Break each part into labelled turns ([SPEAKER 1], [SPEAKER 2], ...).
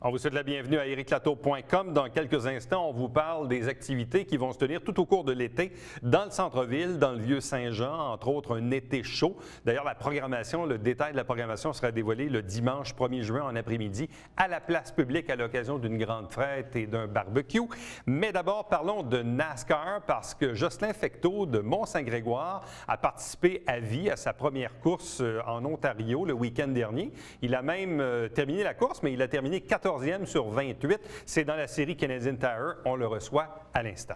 [SPEAKER 1] On vous souhaite la bienvenue à ericlatour.com. Dans quelques instants, on vous parle des activités qui vont se tenir tout au cours de l'été dans le centre-ville, dans le Vieux-Saint-Jean, entre autres un été chaud. D'ailleurs, la programmation, le détail de la programmation sera dévoilé le dimanche 1er juin en après-midi à la place publique à l'occasion d'une grande fête et d'un barbecue. Mais d'abord, parlons de NASCAR parce que Jocelyn Fecteau de Mont-Saint-Grégoire a participé à vie à sa première course en Ontario le week-end dernier. Il a même terminé la course, mais il a terminé 14e sur 28. C'est dans la série Canadian Tire. On le reçoit à l'instant.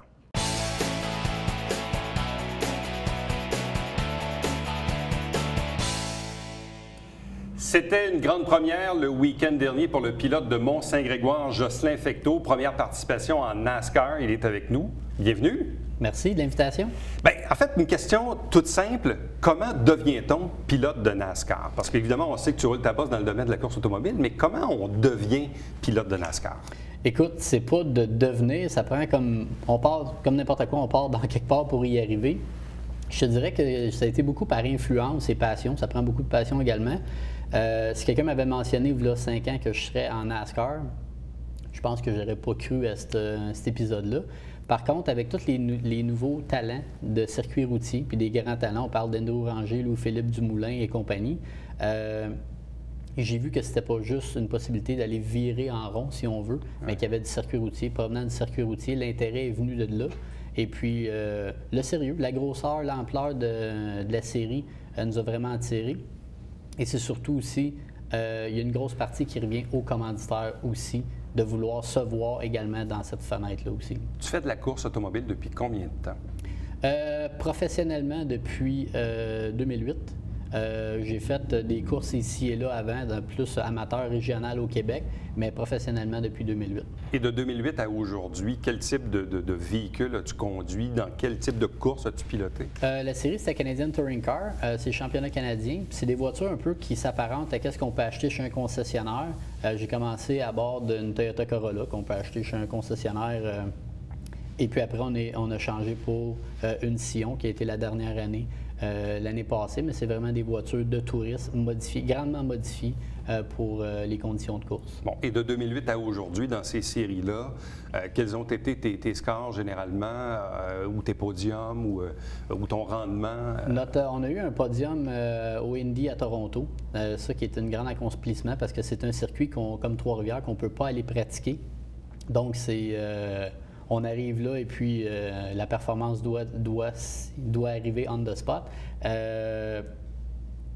[SPEAKER 1] C'était une grande première le week-end dernier pour le pilote de Mont-Saint-Grégoire, Jocelyn Fecteau. Première participation en NASCAR. Il est avec nous. Bienvenue.
[SPEAKER 2] Merci de l'invitation.
[SPEAKER 1] Bien, en fait, une question toute simple. Comment devient-on pilote de NASCAR? Parce qu'évidemment, on sait que tu roules ta bosse dans le domaine de la course automobile, mais comment on devient pilote de NASCAR?
[SPEAKER 2] Écoute, c'est pas de devenir, ça prend comme... On part comme n'importe quoi, on part dans quelque part pour y arriver. Je te dirais que ça a été beaucoup par influence et passion. Ça prend beaucoup de passion également. Si quelqu'un m'avait mentionné, il y a 5 ans, que je serais en NASCAR, je pense que j'aurais pas cru à cet épisode-là. Par contre, avec tous les nouveaux talents de circuit routier, puis des grands talents, on parle d'Endo Ranger, Louis-Philippe Dumoulin et compagnie, j'ai vu que c'était pas juste une possibilité d'aller virer en rond, si on veut, mais qu'il y avait du circuit routier. Provenant du circuit routier, l'intérêt est venu de là. Et puis, le sérieux, la grosseur, l'ampleur de la série nous a vraiment attirés. Et c'est surtout aussi, il y a une grosse partie qui revient aux commanditaires aussi, de vouloir se voir également dans cette fenêtre-là aussi.
[SPEAKER 1] Tu fais de la course automobile depuis combien de temps?
[SPEAKER 2] Professionnellement, depuis 2008. J'ai fait des courses ici et là avant, plus amateur régional au Québec, mais professionnellement depuis 2008.
[SPEAKER 1] Et de 2008 à aujourd'hui, quel type de véhicule as-tu conduit? Dans quel type de course as-tu piloté?
[SPEAKER 2] La série, c'est la Canadian Touring Car. C'est le championnat canadien. C'est des voitures un peu qui s'apparentent à ce qu'on peut acheter chez un concessionnaire. J'ai commencé à bord d'une Toyota Corolla qu'on peut acheter chez un concessionnaire. Et puis après, on a changé pour une Scion qui a été la dernière année. L'année passée, mais c'est vraiment des voitures de tourisme modifiées, grandement modifiées pour les conditions de course.
[SPEAKER 1] Bon, et de 2008 à aujourd'hui, dans ces séries-là, quels ont été tes scores généralement, ou tes podiums, ou ton rendement?
[SPEAKER 2] On a eu un podium au Indy à Toronto, ça qui est un grand accomplissement parce que c'est un circuit comme Trois-Rivières qu'on ne peut pas aller pratiquer. Donc, on arrive là et puis la performance doit arriver on the spot.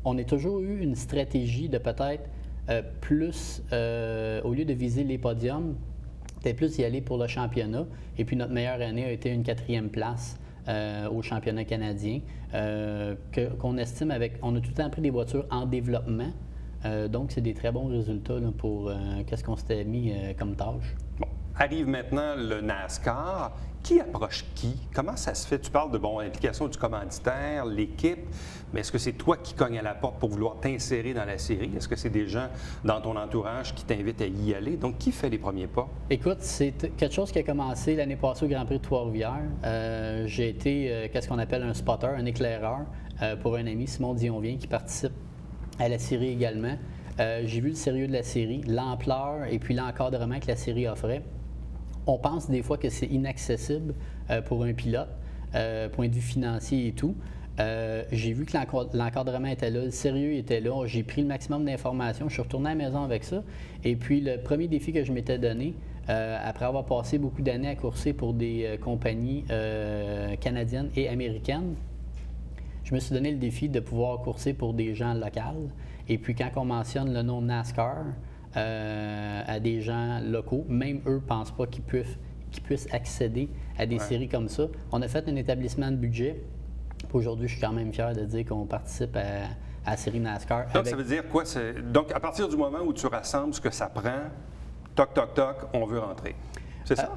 [SPEAKER 2] On a toujours eu une stratégie de peut-être plus, au lieu de viser les podiums, peut-être plus y aller pour le championnat. Et puis notre meilleure année a été une 4e place au championnat canadien, qu'on estime on a tout le temps pris des voitures en développement. Donc c'est des très bons résultats là, pour qu'est-ce qu'on s'était mis comme tâche.
[SPEAKER 1] Bon. Arrive maintenant le NASCAR. Qui approche qui? Comment ça se fait? Tu parles de l'implication du commanditaire, l'équipe, mais est-ce que c'est toi qui cognes à la porte pour vouloir t'insérer dans la série? Est-ce que c'est des gens dans ton entourage qui t'invitent à y aller? Donc, qui fait les premiers pas?
[SPEAKER 2] Écoute, c'est quelque chose qui a commencé l'année passée au Grand Prix de Trois-Rivières. J'ai été, qu'est-ce qu'on appelle un spotter, un éclaireur, pour un ami, Simon Dionvien, qui participe à la série également. J'ai vu le sérieux de la série, l'ampleur et puis l'encadrement que la série offrait. On pense des fois que c'est inaccessible pour un pilote, point de vue financier et tout. J'ai vu que l'encadrement était là, le sérieux était là. J'ai pris le maximum d'informations. Je suis retourné à la maison avec ça. Et puis, le premier défi que je m'étais donné, après avoir passé beaucoup d'années à courser pour des compagnies canadiennes et américaines, je me suis donné le défi de pouvoir courser pour des gens locaux. Et puis, quand on mentionne le nom NASCAR, à des gens locaux, même eux ne pensent pas qu'ils puissent accéder à des séries comme ça. On a fait un établissement de budget. Aujourd'hui, je suis quand même fier de dire qu'on participe à la série NASCAR.
[SPEAKER 1] Donc, ça veut dire quoi? Donc, à partir du moment où tu rassembles ce que ça prend, toc, toc, toc, on veut rentrer. C'est ça?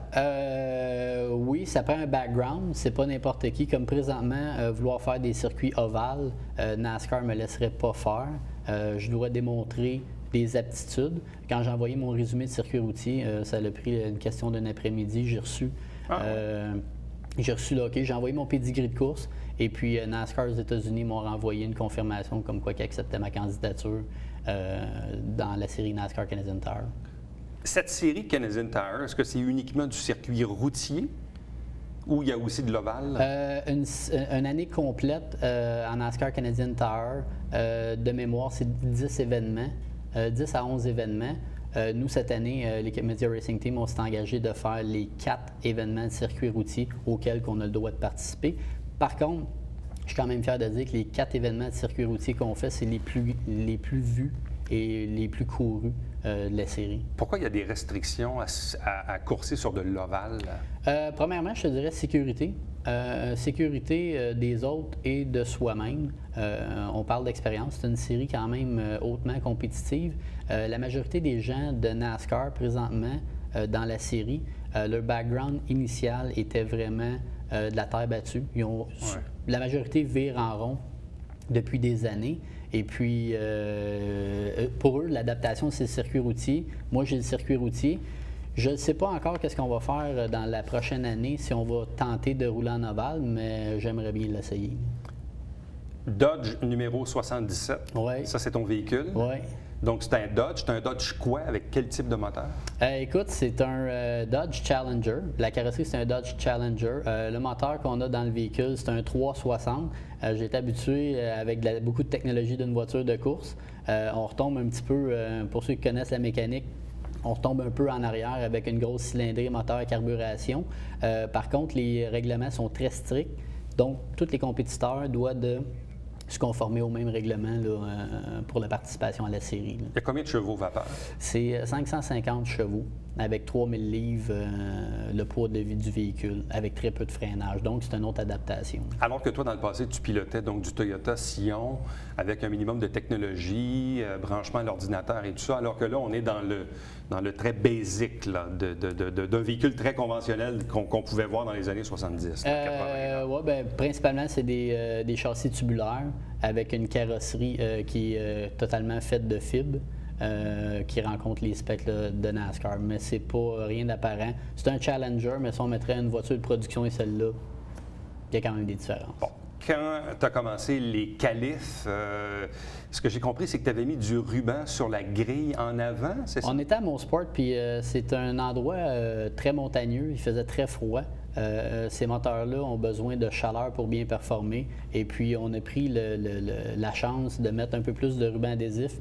[SPEAKER 2] Oui, ça prend un background. C'est pas n'importe qui. Comme présentement, vouloir faire des circuits ovales, NASCAR ne me laisserait pas faire. Je dois démontrer des aptitudes. Quand j'ai envoyé mon résumé de circuit routier, ça a pris une question d'un après-midi. J'ai reçu le hockey, j'ai envoyé mon pedigree de course. Et puis NASCAR aux États-Unis m'ont renvoyé une confirmation comme quoi qu'ils acceptaient ma candidature dans la série NASCAR Canadian Tire.
[SPEAKER 1] Cette série Canadian Tire, est-ce que c'est uniquement du circuit routier ou il y a aussi de l'ovale?
[SPEAKER 2] Une année complète en NASCAR Canadian Tire, de mémoire, c'est 10 événements, 10 à 11 événements. Nous, cette année, l'équipe Media Racing Team, on s'est engagé de faire les 4 événements de circuit routier auxquels on a le droit de participer. Par contre, je suis quand même fier de dire que les 4 événements de circuit routier qu'on fait, c'est les plus vus et les plus courus de la série.
[SPEAKER 1] Pourquoi il y a des restrictions à courser sur de l'ovale?
[SPEAKER 2] Premièrement, je te dirais sécurité. Sécurité des autres et de soi-même. On parle d'expérience. C'est une série quand même hautement compétitive. La majorité des gens de NASCAR présentement dans la série, leur background initial était vraiment de la terre battue. La majorité vire en rond depuis des années. Et puis, pour eux, l'adaptation, c'est le circuit routier. Moi, j'ai le circuit routier. Je ne sais pas encore qu'est-ce qu'on va faire dans la prochaine année, si on va tenter de rouler en ovale, mais j'aimerais bien l'essayer.
[SPEAKER 1] Dodge numéro 77,
[SPEAKER 2] ouais.
[SPEAKER 1] Ça, c'est ton véhicule?
[SPEAKER 2] Oui.
[SPEAKER 1] Donc, c'est un Dodge. C'est un Dodge quoi? Avec quel type de moteur?
[SPEAKER 2] Écoute, c'est un Dodge Challenger. La carrosserie, c'est un Dodge Challenger. Le moteur qu'on a dans le véhicule, c'est un 360. J'ai été habitué avec beaucoup de technologie d'une voiture de course. On retombe un petit peu, pour ceux qui connaissent la mécanique, on retombe un peu en arrière avec une grosse cylindrée, moteur à carburation. Par contre, les règlements sont très stricts. Donc, tous les compétiteurs doivent se conformer au même règlement là, pour la participation à la série. Là.
[SPEAKER 1] Il y a combien de chevaux vapeur?
[SPEAKER 2] C'est 550 chevaux avec 3000 livres le poids de vie du véhicule, avec très peu de freinage. Donc, c'est une autre adaptation.
[SPEAKER 1] Alors que toi, dans le passé, tu pilotais donc du Toyota Scion avec un minimum de technologie, branchement à l'ordinateur et tout ça, alors que là, on est dans le très basic là, d'un véhicule très conventionnel qu'on pouvait voir dans les années 70, 80.
[SPEAKER 2] Oui, bien, principalement, c'est des châssis tubulaires avec une carrosserie qui est totalement faite de fibres. Qui rencontre les specs là, de NASCAR, mais c'est pas rien d'apparent. C'est un Challenger, mais si on mettrait une voiture de production et celle-là, il y a quand même des différences.
[SPEAKER 1] Bon. Quand tu as commencé les qualifs, ce que j'ai compris, c'est que tu avais mis du ruban sur la grille en avant, c'est ça?
[SPEAKER 2] On était à Mosport, puis c'est un endroit très montagneux. Il faisait très froid. Ces moteurs-là ont besoin de chaleur pour bien performer. Et puis, on a pris la chance de mettre un peu plus de ruban adhésif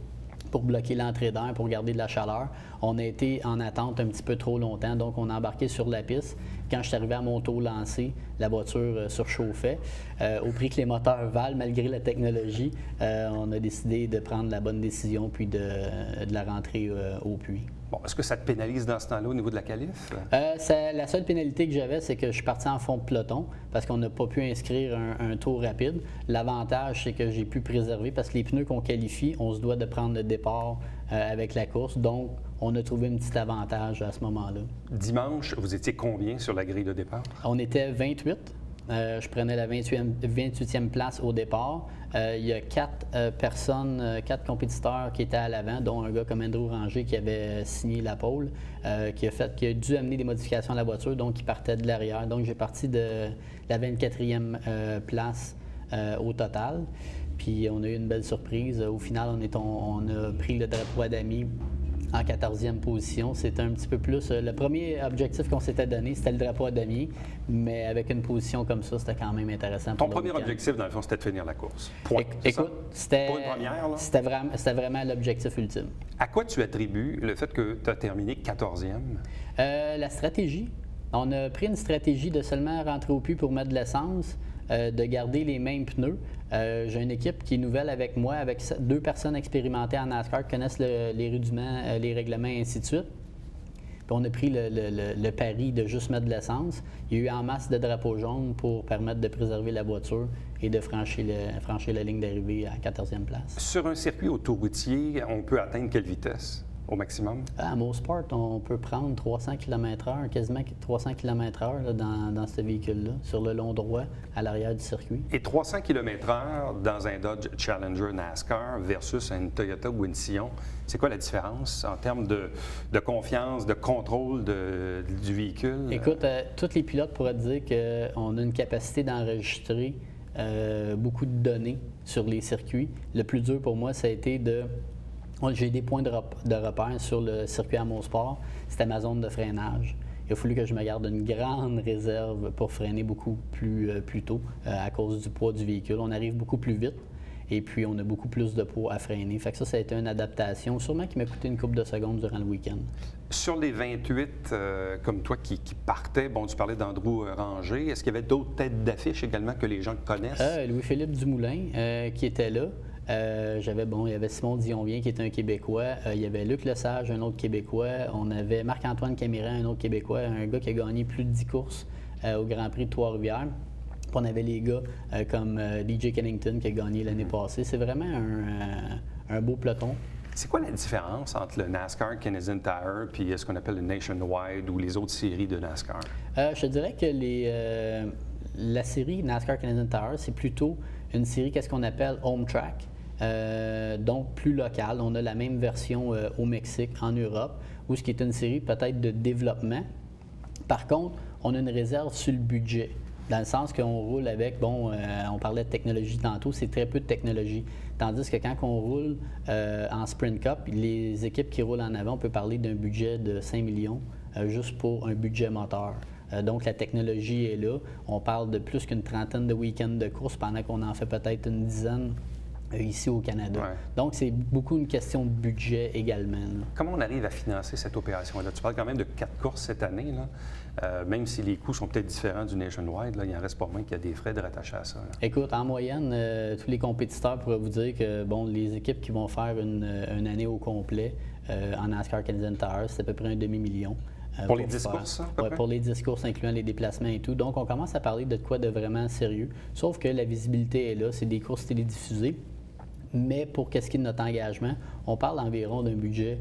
[SPEAKER 2] pour bloquer l'entrée d'air, pour garder de la chaleur. On a été en attente un petit peu trop longtemps, donc on a embarqué sur la piste. Quand je suis arrivé à mon taux lancé, la voiture surchauffait. Au prix que les moteurs valent, malgré la technologie, on a décidé de prendre la bonne décision puis de la rentrer au puits.
[SPEAKER 1] Bon, est-ce que ça te pénalise dans ce temps-là au niveau de la qualif?
[SPEAKER 2] La seule pénalité que j'avais, c'est que je suis parti en fond de peloton parce qu'on n'a pas pu inscrire un tour rapide. L'avantage, c'est que j'ai pu préserver parce que les pneus qu'on qualifie, on se doit de prendre le départ avec la course. Donc, on a trouvé un petit avantage à ce moment-là.
[SPEAKER 1] Dimanche, vous étiez combien sur la grille de départ?
[SPEAKER 2] On était 28. Je prenais la 28e place au départ. Il y a 4 personnes, 4 compétiteurs qui étaient à l'avant, dont un gars comme Andrew Ranger qui avait signé la pole, qui a dû amener des modifications à la voiture, donc il partait de l'arrière. Donc j'ai parti de la 24e place au total. Puis on a eu une belle surprise. Au final, on a pris le drapeau à Dami en 14e position. C'était un petit peu plus... le premier objectif qu'on s'était donné, c'était le drapeau à damier, mais avec une position comme ça, c'était quand même intéressant.
[SPEAKER 1] Ton premier objectif, dans le fond, c'était de finir la course. Point.
[SPEAKER 2] Écoute, c'était...
[SPEAKER 1] Pas une première, là?
[SPEAKER 2] C'était vraiment l'objectif ultime.
[SPEAKER 1] À quoi tu attribues le fait que tu as terminé 14e?
[SPEAKER 2] La stratégie. On a pris une stratégie de seulement rentrer au puits pour mettre de l'essence, de garder les mêmes pneus. J'ai une équipe qui est nouvelle avec moi, avec 2 personnes expérimentées en NASCAR qui connaissent les rudiments, les règlements et ainsi de suite. Puis on a pris le pari de juste mettre de l'essence. Il y a eu en masse de drapeaux jaunes pour permettre de préserver la voiture et de franchir la ligne d'arrivée à 14e place. Sur
[SPEAKER 1] un circuit autoroutier, on peut atteindre quelle vitesse? Au maximum?
[SPEAKER 2] À Mosport, on peut prendre 300 km/h, quasiment 300 km/h dans ce véhicule-là, sur le long droit à l'arrière du circuit.
[SPEAKER 1] Et 300 km/h dans un Dodge Challenger NASCAR versus une Toyota ou une Scion, c'est quoi la différence en termes de confiance, de contrôle du véhicule?
[SPEAKER 2] Écoute, tous les pilotes pourraient dire qu'on a une capacité d'enregistrer beaucoup de données sur les circuits. Le plus dur pour moi, ça a été de J'ai des points de repère sur le circuit Amosport. C'était ma zone de freinage. Il a fallu que je me garde une grande réserve pour freiner beaucoup plus tôt à cause du poids du véhicule. On arrive beaucoup plus vite et puis on a beaucoup plus de poids à freiner. Fait que ça a été une adaptation, sûrement qui m'a coûté une couple de secondes durant le week-end. Sur
[SPEAKER 1] les 28 comme toi qui partaient, bon, tu parlais d'Andrew Ranger, est-ce qu'il y avait d'autres têtes d'affiche également que les gens connaissent?
[SPEAKER 2] Louis-Philippe Dumoulin qui était là. Il y avait Simon Dionvien qui était un Québécois. Il y avait Luc Lesage, un autre Québécois. On avait Marc-Antoine Camiran, un autre Québécois, un gars qui a gagné plus de 10 courses au Grand Prix de Trois-Rivières. Puis on avait les gars comme DJ Kennington qui a gagné l'année passée. C'est vraiment un beau peloton.
[SPEAKER 1] C'est quoi la différence entre le NASCAR Canadian Tire puis ce qu'on appelle le Nationwide ou les autres séries de NASCAR?
[SPEAKER 2] Je te dirais que la série NASCAR Canadian Tire, c'est plutôt une série qu'est-ce qu'on appelle home track. Donc plus locale. On a la même version au Mexique, en Europe, où ce qui est une série peut-être de développement. Par contre, on a une réserve sur le budget, dans le sens qu'on roule avec, on parlait de technologie tantôt, c'est très peu de technologie. Tandis que quand on roule en Sprint Cup, les équipes qui roulent en avant, on peut parler d'un budget de 5 millions juste pour un budget moteur. Donc, la technologie est là. On parle de plus qu'une trentaine de week-ends de course pendant qu'on en fait peut-être une dizaine ici au Canada. Ouais. Donc, c'est beaucoup une question de budget également. Là.
[SPEAKER 1] Comment on arrive à financer cette opération-là? Tu parles quand même de 4 courses cette année. Là. Même si les coûts sont peut-être différents du Nationwide, là, il en reste pas moins qu'il y a des frais de rattacher à ça. Là.
[SPEAKER 2] Écoute, en moyenne, tous les compétiteurs pourraient vous dire que les équipes qui vont faire une année au complet en NASCAR Canadian Tire, c'est à peu près un demi-million.
[SPEAKER 1] Pour les 10 courses,
[SPEAKER 2] Oui, pour les 10 courses, incluant les déplacements et tout. Donc, on commence à parler de quoi de vraiment sérieux. Sauf que la visibilité est là, c'est des courses télédiffusées. Mais pour qu'est-ce qui est de notre engagement, on parle environ d'un budget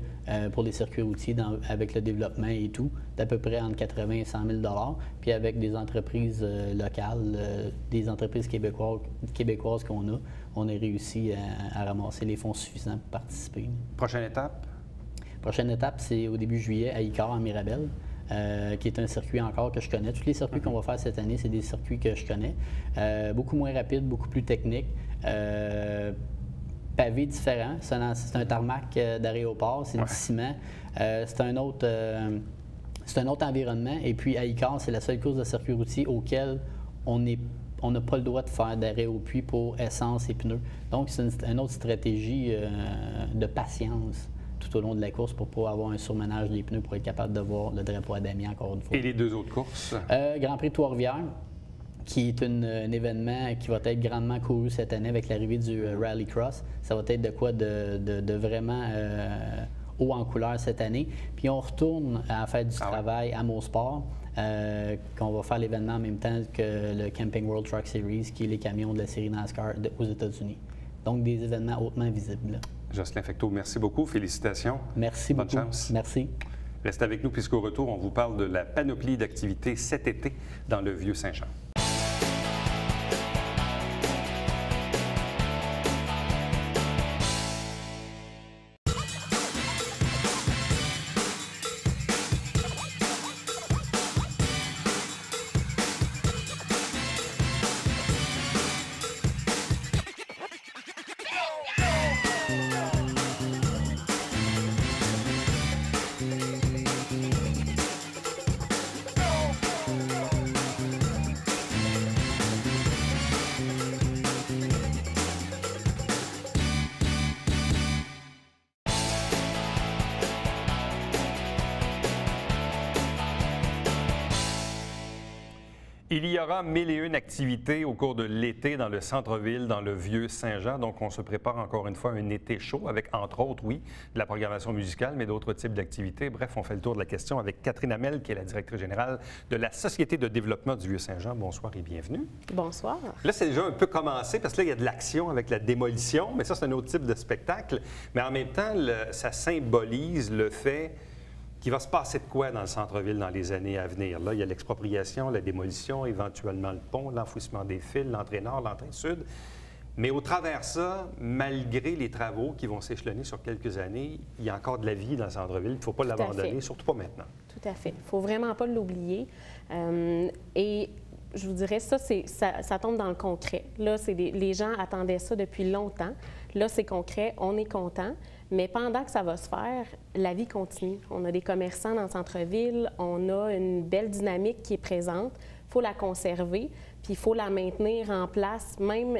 [SPEAKER 2] pour les circuits routiers avec le développement et tout, d'à peu près entre 80 et 100 000 $. Puis avec des entreprises locales, des entreprises québécoises qu'on a, on a réussi à ramasser les fonds suffisants pour participer.
[SPEAKER 1] Prochaine étape?
[SPEAKER 2] Prochaine étape, c'est au début juillet à Icare, en Mirabel, qui est un circuit encore que je connais. Tous les circuits qu'on va faire cette année, c'est des circuits que je connais. Beaucoup moins rapides, beaucoup plus techniques. Pavé différent. C'est un tarmac d'aéroport, c'est du ciment. C'est un autre environnement. Et puis à Icare, c'est la seule course de circuit routier auquel on n'a pas le droit de faire d'arrêt au puits pour essence et pneus. Donc, c'est une autre stratégie de patience tout au long de la course pour pouvoir avoir un surmenage des pneus pour être capable de voir le drapeau à damier encore une fois.
[SPEAKER 1] Et les 2 autres courses?
[SPEAKER 2] Grand Prix de Trois-Rivières, qui est un événement qui va être grandement couru cette année avec l'arrivée du Rallycross. Ça va être de quoi de vraiment haut en couleur cette année. Puis on retourne à faire du travail à Mosport, qu'on va faire l'événement en même temps que le Camping World Truck Series, qui est les camions de la série NASCAR aux États-Unis. Donc des événements hautement visibles. Là.
[SPEAKER 1] Jocelyn Fecteau, merci beaucoup. Félicitations.
[SPEAKER 2] Merci beaucoup.
[SPEAKER 1] Bonne chance.
[SPEAKER 2] Merci.
[SPEAKER 1] Restez avec nous puisqu'au retour, on vous parle de la panoplie d'activités cet été dans le Vieux-Saint-Jean. Il y aura 1001 activités au cours de l'été dans le centre-ville, dans le Vieux-Saint-Jean. Donc, on se prépare encore une fois à un été chaud avec, entre autres, oui, de la programmation musicale, mais d'autres types d'activités. Bref, on fait le tour de la question avec Catherine Hamel, qui est la directrice générale de la Société de développement du Vieux-Saint-Jean. Bonsoir et bienvenue.
[SPEAKER 3] Bonsoir.
[SPEAKER 1] Là, c'est déjà un peu commencé parce que là, il y a de l'action avec la démolition, mais ça, c'est un autre type de spectacle. Mais en même temps, ça symbolise le fait qu'il va se passer de quoi dans le centre-ville dans les années à venir. Là, il y a l'expropriation, la démolition, éventuellement le pont, l'enfouissement des fils, l'entrée nord, l'entrée sud. Mais au travers de ça, malgré les travaux qui vont s'échelonner sur quelques années, il y a encore de la vie dans le centre-ville. Il ne faut pas l'abandonner, surtout pas maintenant.
[SPEAKER 3] Tout à fait. Il ne faut vraiment pas l'oublier. Et je vous dirais, ça tombe dans le concret. Là, les gens attendaient ça depuis longtemps. Là, c'est concret. On est content. Mais pendant que ça va se faire, la vie continue. On a des commerçants dans le centre-ville, on a une belle dynamique qui est présente. Il faut la conserver, puis il faut la maintenir en place, même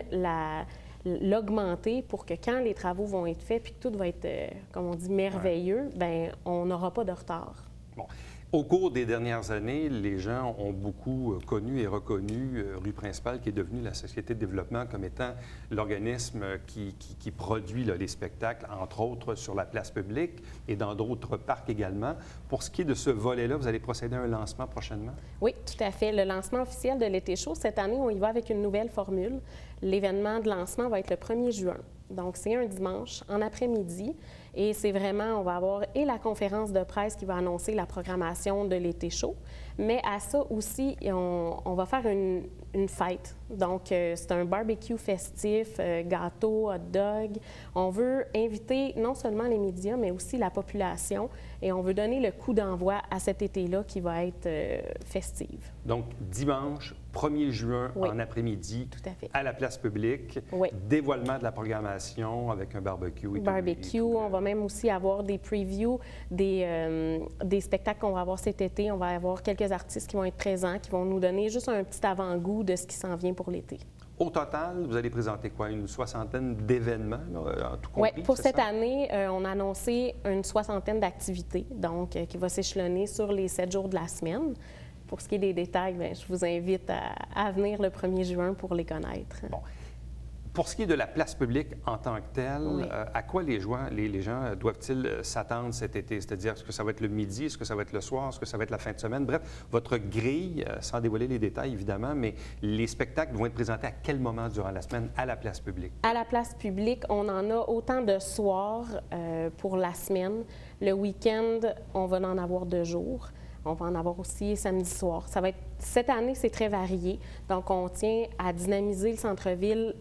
[SPEAKER 3] l'augmenter pour que quand les travaux vont être faits, puis que tout va être, comme on dit, merveilleux, bien, on n'aura pas de retard.
[SPEAKER 1] Bon. Au cours des dernières années, les gens ont beaucoup connu et reconnu Rue Principale, qui est devenue la Société de développement, comme étant l'organisme qui produit là, les spectacles, entre autres sur la place publique et dans d'autres parcs également. Pour ce qui est de ce volet-là, vous allez procéder à un lancement prochainement?
[SPEAKER 3] Oui, tout à fait. Le lancement officiel de l'été chaud, cette année, on y va avec une nouvelle formule. L'événement de lancement va être le 1er juin. Donc, c'est un dimanche en après-midi. Et c'est vraiment, on va avoir et la conférence de presse qui va annoncer la programmation de l'été chaud, mais à ça aussi, on va faire une fête. Donc, c'est un barbecue festif, gâteau, hot dog. On veut inviter non seulement les médias, mais aussi la population. Et on veut donner le coup d'envoi à cet été-là qui va être festive.
[SPEAKER 1] Donc, dimanche 1er juin
[SPEAKER 3] Oui.
[SPEAKER 1] en après-midi,
[SPEAKER 3] Tout à fait.
[SPEAKER 1] à la place publique,
[SPEAKER 3] Oui.
[SPEAKER 1] dévoilement de la programmation avec un barbecue. Et
[SPEAKER 3] Barbecue,
[SPEAKER 1] tout,
[SPEAKER 3] on va même aussi avoir des previews, des spectacles qu'on va avoir cet été. On va avoir quelques artistes qui vont être présents, qui vont nous donner juste un petit avant-goût de ce qui s'en vient pour l'été.
[SPEAKER 1] Au total, vous allez présenter quoi? Une soixantaine d'événements, là, en tout compris?
[SPEAKER 3] Oui, pour
[SPEAKER 1] c'est
[SPEAKER 3] cette
[SPEAKER 1] ça?
[SPEAKER 3] année, on a annoncé une soixantaine d'activités, donc qui va s'échelonner sur les 7 jours de la semaine. Pour ce qui est des détails, bien, je vous invite à venir le 1er juin pour les connaître.
[SPEAKER 1] Bon. Pour ce qui est de la place publique en tant que telle,
[SPEAKER 3] Oui.
[SPEAKER 1] à quoi les gens doivent-ils s'attendre cet été? C'est-à-dire, est-ce que ça va être le midi, est-ce que ça va être le soir, est-ce que ça va être la fin de semaine? Bref, votre grille, sans dévoiler les détails évidemment, mais les spectacles vont être présentés à quel moment durant la semaine à la place publique?
[SPEAKER 3] À la place publique, on en a autant de soirs pour la semaine. Le week-end, on va en avoir 2 jours. On va en avoir aussi samedi soir. Ça va être, cette année, c'est très varié. Donc, on tient à dynamiser le centre-ville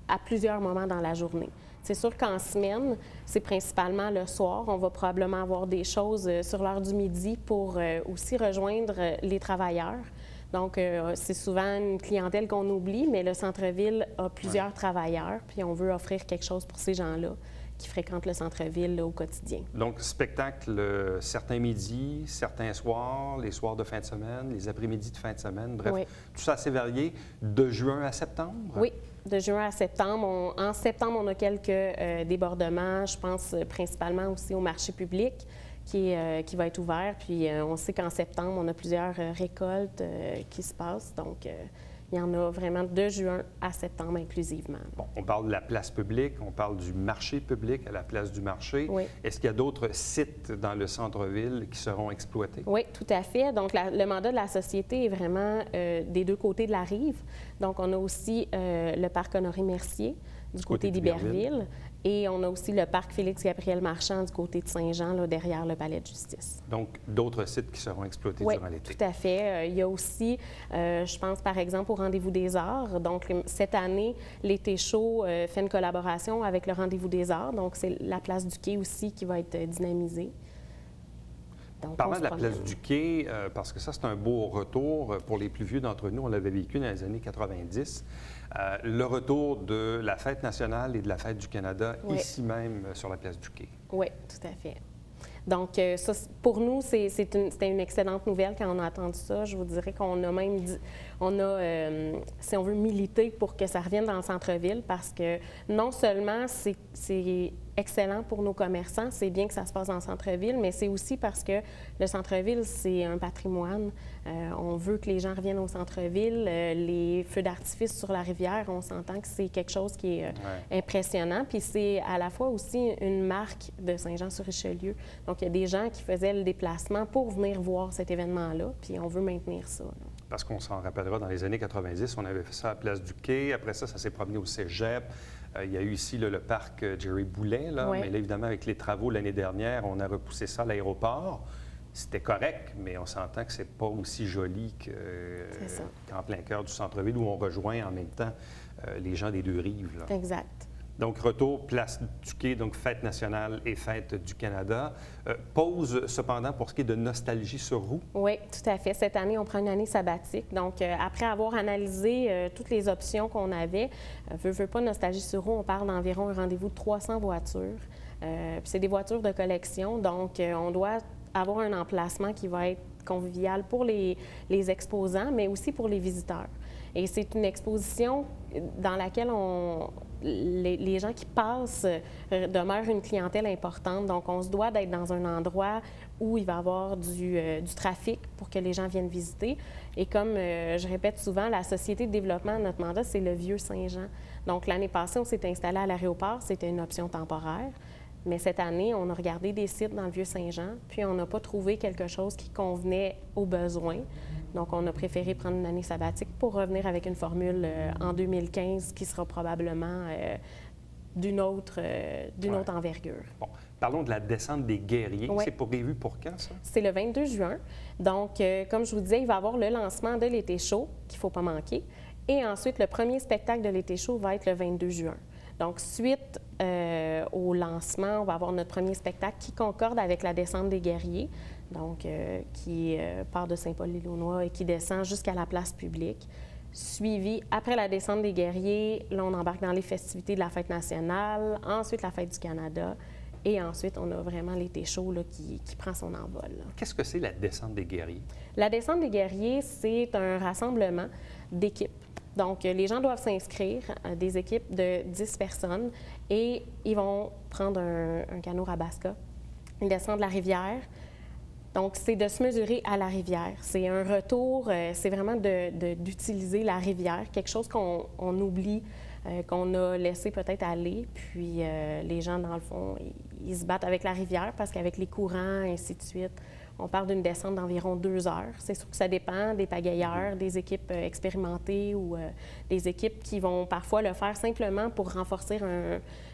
[SPEAKER 3] à plusieurs moments dans la journée. C'est sûr qu'en semaine, c'est principalement le soir. On va probablement avoir des choses sur l'heure du midi pour aussi rejoindre les travailleurs. Donc, c'est souvent une clientèle qu'on oublie, mais le centre-ville a plusieurs travailleurs, puis on veut offrir quelque chose pour ces gens-là qui fréquentent le centre-ville là, au quotidien.
[SPEAKER 1] Donc, spectacle certains midis, certains soirs, les soirs de fin de semaine, les après-midi de fin de semaine, bref,
[SPEAKER 3] Oui.
[SPEAKER 1] tout ça assez varié, de juin à septembre?
[SPEAKER 3] Oui, de juin à septembre. En septembre, on a quelques débordements. Je pense principalement aussi au marché public qui va être ouvert. Puis on sait qu'en septembre, on a plusieurs récoltes qui se passent. Donc, il y en a vraiment de juin à septembre inclusivement.
[SPEAKER 1] Bon, on parle de la place publique, on parle du marché public à la place du marché.
[SPEAKER 3] Oui.
[SPEAKER 1] Est-ce qu'il y a d'autres sites dans le centre-ville qui seront exploités?
[SPEAKER 3] Oui, tout à fait. Donc, le mandat de la société est vraiment des 2 côtés de la rive. Donc, on a aussi le parc Honoré-Mercier du côté d'Iberville et on a aussi le parc Félix-Gabriel-Marchand du côté de Saint-Jean, là, derrière le palais de justice.
[SPEAKER 1] Donc, d'autres sites qui seront exploités
[SPEAKER 3] Oui,
[SPEAKER 1] durant l'été?
[SPEAKER 3] tout à fait. Il y a aussi, je pense par exemple au Rendez-vous des Arts. Donc, cette année, l'été chaud fait une collaboration avec le Rendez-vous des Arts. Donc, c'est la place du Quai aussi qui va être dynamisée. Donc,
[SPEAKER 1] Parlant de la place du Quai, parce que ça, c'est un beau retour pour les plus vieux d'entre nous. On l'avait vécu dans les années 90. Le retour de la Fête nationale et de la Fête du Canada,
[SPEAKER 3] Oui.
[SPEAKER 1] ici même, sur la place du Quai.
[SPEAKER 3] Oui, tout à fait. Donc, ça, pour nous, c'était une excellente nouvelle quand on a entendu ça. Je vous dirais qu'on a même dit, si on veut, milité pour que ça revienne dans le centre-ville parce que non seulement c'est excellent pour nos commerçants, c'est bien que ça se passe dans le centre-ville, mais c'est aussi parce que le centre-ville, c'est un patrimoine. On veut que les gens reviennent au centre-ville. Les feux d'artifice sur la rivière, on s'entend que c'est quelque chose qui est impressionnant. Puis c'est à la fois aussi une marque de Saint-Jean-sur-Richelieu. Donc, il y a des gens qui faisaient le déplacement pour venir voir cet événement-là, puis on veut maintenir ça, là.
[SPEAKER 1] Parce qu'on s'en rappellera, dans les années 90, on avait fait ça à la place du Quai. Après ça s'est promené au Cégep. Il y a eu ici là, le parc Jerry Boulet, là.
[SPEAKER 3] Oui.
[SPEAKER 1] Mais là, évidemment, avec les travaux l'année dernière, on a repoussé ça à l'aéroport. C'était correct, mais on s'entend que c'est pas aussi joli qu'en plein cœur du centre-ville où on rejoint en même temps les gens des 2 rives, là.
[SPEAKER 3] Exact.
[SPEAKER 1] Donc, retour, place du Quai, donc Fête nationale et Fête du Canada. Pause, cependant, pour ce qui est de Nostalgie sur roue.
[SPEAKER 3] Oui, tout à fait. Cette année, on prend une année sabbatique. Donc, après avoir analysé toutes les options qu'on avait, veut pas Nostalgie sur roue, on parle d'environ un rendez-vous de 300 voitures C'est des voitures de collection, donc on doit avoir un emplacement qui va être convivial pour les exposants, mais aussi pour les visiteurs. Et c'est une exposition dans laquelle les gens qui passent demeurent une clientèle importante. Donc, on se doit d'être dans un endroit où il va y avoir du trafic pour que les gens viennent visiter. Et comme je répète souvent, la société de développement, notre mandat, c'est le Vieux-Saint-Jean. Donc, l'année passée, on s'est installé à l'aéroport. C'était une option temporaire. Mais cette année, on a regardé des sites dans le Vieux-Saint-Jean, puis on n'a pas trouvé quelque chose qui convenait aux besoins. Donc, on a préféré prendre une année sabbatique pour revenir avec une formule en 2015 qui sera probablement d'une autre envergure.
[SPEAKER 1] Bon, parlons de la descente des guerriers.
[SPEAKER 3] Oui.
[SPEAKER 1] C'est prévu pour quand, ça?
[SPEAKER 3] C'est le 22 juin. Donc, comme je vous disais, il va y avoir le lancement de l'été chaud, qu'il ne faut pas manquer. Et ensuite, le premier spectacle de l'été chaud va être le 22 juin. Donc, suite au lancement, on va avoir notre premier spectacle qui concorde avec la descente des guerriers, donc qui part de Saint-Paul-l'Île-aux-Noix et qui descend jusqu'à la place publique. Suivi, après la descente des guerriers, là, on embarque dans les festivités de la Fête nationale, ensuite la Fête du Canada, et ensuite, on a vraiment l'été chaud là, qui prend son envol.
[SPEAKER 1] Qu'est-ce que c'est la descente des guerriers? La
[SPEAKER 3] descente des guerriers, c'est un rassemblement d'équipes. Donc, les gens doivent s'inscrire, des équipes de 10 personnes, et ils vont prendre un canot Rabasca. Ils descendent la rivière. Donc, c'est de se mesurer à la rivière. C'est un retour, c'est vraiment d'utiliser la rivière, quelque chose qu'on oublie, qu'on a laissé peut-être aller. Puis, les gens, dans le fond, ils se battent avec la rivière parce qu'avec les courants, ainsi de suite, on parle d'une descente d'environ 2 heures. C'est sûr que ça dépend des pagayeurs, des équipes expérimentées ou des équipes qui vont parfois le faire simplement pour renforcer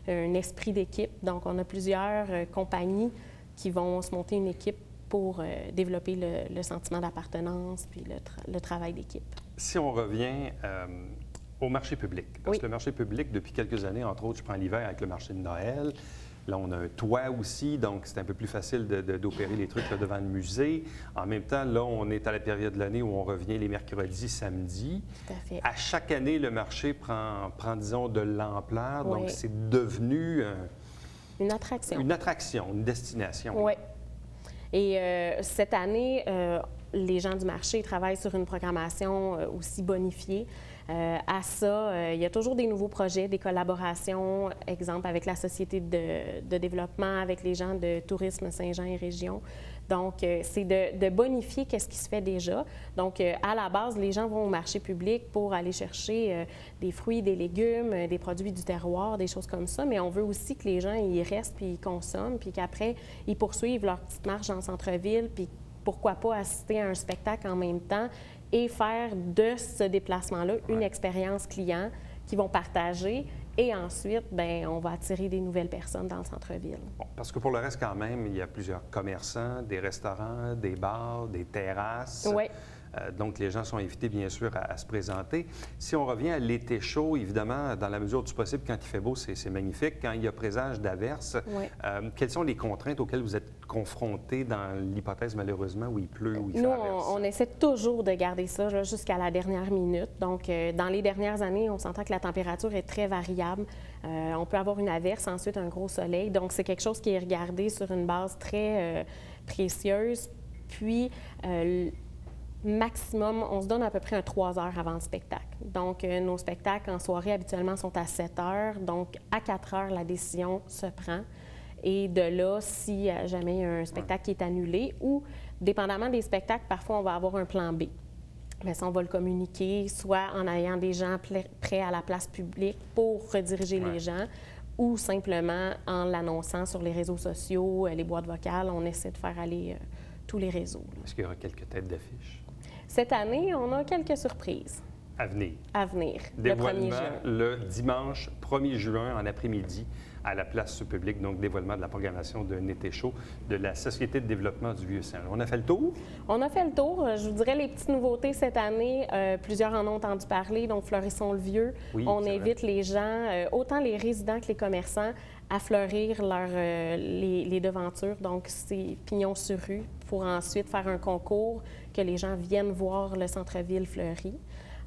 [SPEAKER 3] un esprit d'équipe. Donc, on a plusieurs compagnies qui vont se monter une équipe pour développer le sentiment d'appartenance puis le travail d'équipe.
[SPEAKER 1] Si on revient au marché public, parce
[SPEAKER 3] Oui.
[SPEAKER 1] que le marché public, depuis quelques années, entre autres, je prends l'hiver avec le marché de Noël. Là, on a un toit aussi, donc c'est un peu plus facile d'opérer les trucs là, devant le musée. En même temps, là, on est à la période de l'année où on revient les mercredis, samedis.
[SPEAKER 3] Tout à fait.
[SPEAKER 1] À chaque année, le marché prend disons, de l'ampleur.
[SPEAKER 3] Oui.
[SPEAKER 1] Donc, c'est devenu
[SPEAKER 3] Une attraction.
[SPEAKER 1] une attraction, une destination.
[SPEAKER 3] Oui. Et cette année, les gens du marché travaillent sur une programmation aussi bonifiée. À ça, il y a toujours des nouveaux projets, des collaborations, exemple avec la Société de développement, avec les gens de Tourisme Saint-Jean et Région. Donc, c'est de bonifier qu'est-ce qui se fait déjà. Donc, à la base, les gens vont au marché public pour aller chercher des fruits, des légumes, des produits du terroir, des choses comme ça. Mais on veut aussi que les gens y restent puis ils consomment, puis qu'après, ils poursuivent leur petite marche dans le centre-ville, puis pourquoi pas assister à un spectacle en même temps et faire de ce déplacement-là une expérience client qu'ils vont partager. Et ensuite, bien, on va attirer des nouvelles personnes dans le centre-ville.
[SPEAKER 1] Bon, parce que pour le reste, quand même, il y a plusieurs commerçants, des restaurants, des bars, des terrasses.
[SPEAKER 3] Oui.
[SPEAKER 1] Donc, les gens sont invités, bien sûr, à se présenter. Si on revient à l'été chaud, évidemment, dans la mesure du possible, quand il fait beau, c'est magnifique. Quand il y a présage d'averses,
[SPEAKER 3] Oui.
[SPEAKER 1] quelles sont les contraintes auxquelles vous êtes confrontés dans l'hypothèse, malheureusement, où il pleut, où il fait
[SPEAKER 3] Nous,
[SPEAKER 1] averse?
[SPEAKER 3] on essaie toujours de garder ça là, jusqu'à la dernière minute. Donc, dans les dernières années, on s'entend que la température est très variable. On peut avoir une averse, ensuite un gros soleil. Donc, c'est quelque chose qui est regardé sur une base très précieuse. Puis, maximum, on se donne à peu près 3 heures avant le spectacle. Donc, nos spectacles en soirée, habituellement, sont à 7 heures. Donc, à 4 heures, la décision se prend. Et de là, si jamais il y a un spectacle qui est annulé ou, dépendamment des spectacles, parfois, on va avoir un plan B. Bien, ça, on va le communiquer, soit en ayant des gens prêts à la place publique pour rediriger les gens, ou simplement en l'annonçant sur les réseaux sociaux, les boîtes vocales. On essaie de faire aller tous les réseaux.
[SPEAKER 1] Est-ce qu'il y aura quelques têtes d'affiche?
[SPEAKER 3] Cette année, on a quelques surprises
[SPEAKER 1] À venir.
[SPEAKER 3] à venir, le 1er
[SPEAKER 1] Dévoilement
[SPEAKER 3] juin.
[SPEAKER 1] le dimanche 1er juin en après-midi à la place publique, donc dévoilement de la programmation d'un été chaud de la Société de développement du Vieux-Saint-Jean. On a fait le tour?
[SPEAKER 3] On a fait le tour. Je vous dirais les petites nouveautés cette année. Plusieurs en ont entendu parler, donc Fleurisson-le-Vieux.
[SPEAKER 1] Oui,
[SPEAKER 3] on
[SPEAKER 1] c'est
[SPEAKER 3] invite les gens, autant les résidents que les commerçants, à fleurir les devantures. Donc, c'est pignon sur rue pour ensuite faire un concours que les gens viennent voir le centre-ville fleuri.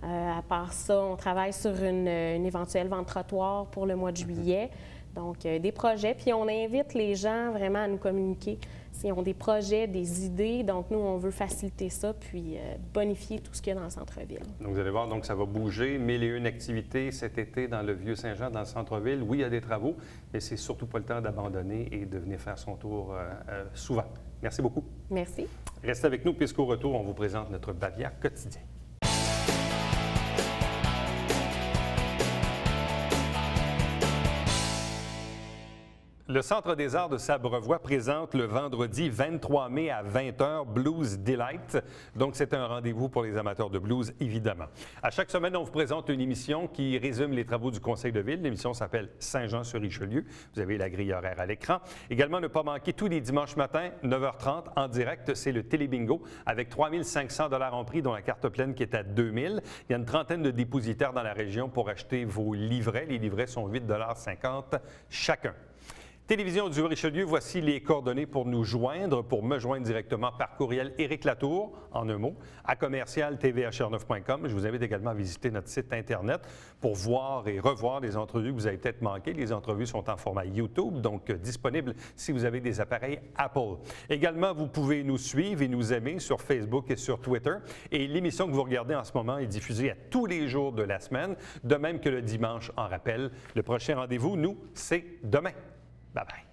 [SPEAKER 3] À part ça, on travaille sur une éventuelle vente trottoir pour le mois de juillet. Donc, des projets. Puis, on invite les gens vraiment à nous communiquer s'ils ont des projets, des idées. Donc, nous, on veut faciliter ça puis bonifier tout ce qu'il y a dans le centre-ville.
[SPEAKER 1] Donc, vous allez voir, donc ça va bouger. 1001 activités cet été dans le Vieux-Saint-Jean, dans le centre-ville. Oui, il y a des travaux, mais c'est surtout pas le temps d'abandonner et de venir faire son tour souvent. Merci beaucoup.
[SPEAKER 3] Merci.
[SPEAKER 1] Restez avec nous puisqu'au retour, on vous présente notre Bavière quotidien. Le Centre des arts de Sabrevois présente le vendredi 23 mai à 20h Blues Delight. Donc, c'est un rendez-vous pour les amateurs de blues, évidemment. À chaque semaine, on vous présente une émission qui résume les travaux du Conseil de ville. L'émission s'appelle Saint-Jean-sur-Richelieu. Vous avez la grille horaire à l'écran. Également, ne pas manquer tous les dimanches matins, 9h30, en direct, c'est le Télébingo avec 3 500 $ en prix, dont la carte pleine qui est à 2 000. Il y a une trentaine de dépositaires dans la région pour acheter vos livrets. Les livrets sont 8,50 $ chacun. Télévision du Richelieu, voici les coordonnées pour nous joindre, pour me joindre directement par courriel Éric Latour, en un mot, à commercial.tvhr9.com. Je vous invite également à visiter notre site Internet pour voir et revoir les entrevues que vous avez peut-être manquées. Les entrevues sont en format YouTube, donc disponibles si vous avez des appareils Apple. Également, vous pouvez nous suivre et nous aimer sur Facebook et sur Twitter. Et l'émission que vous regardez en ce moment est diffusée à tous les jours de la semaine, de même que le dimanche en rappel. Le prochain rendez-vous, nous, c'est demain. Bye-bye.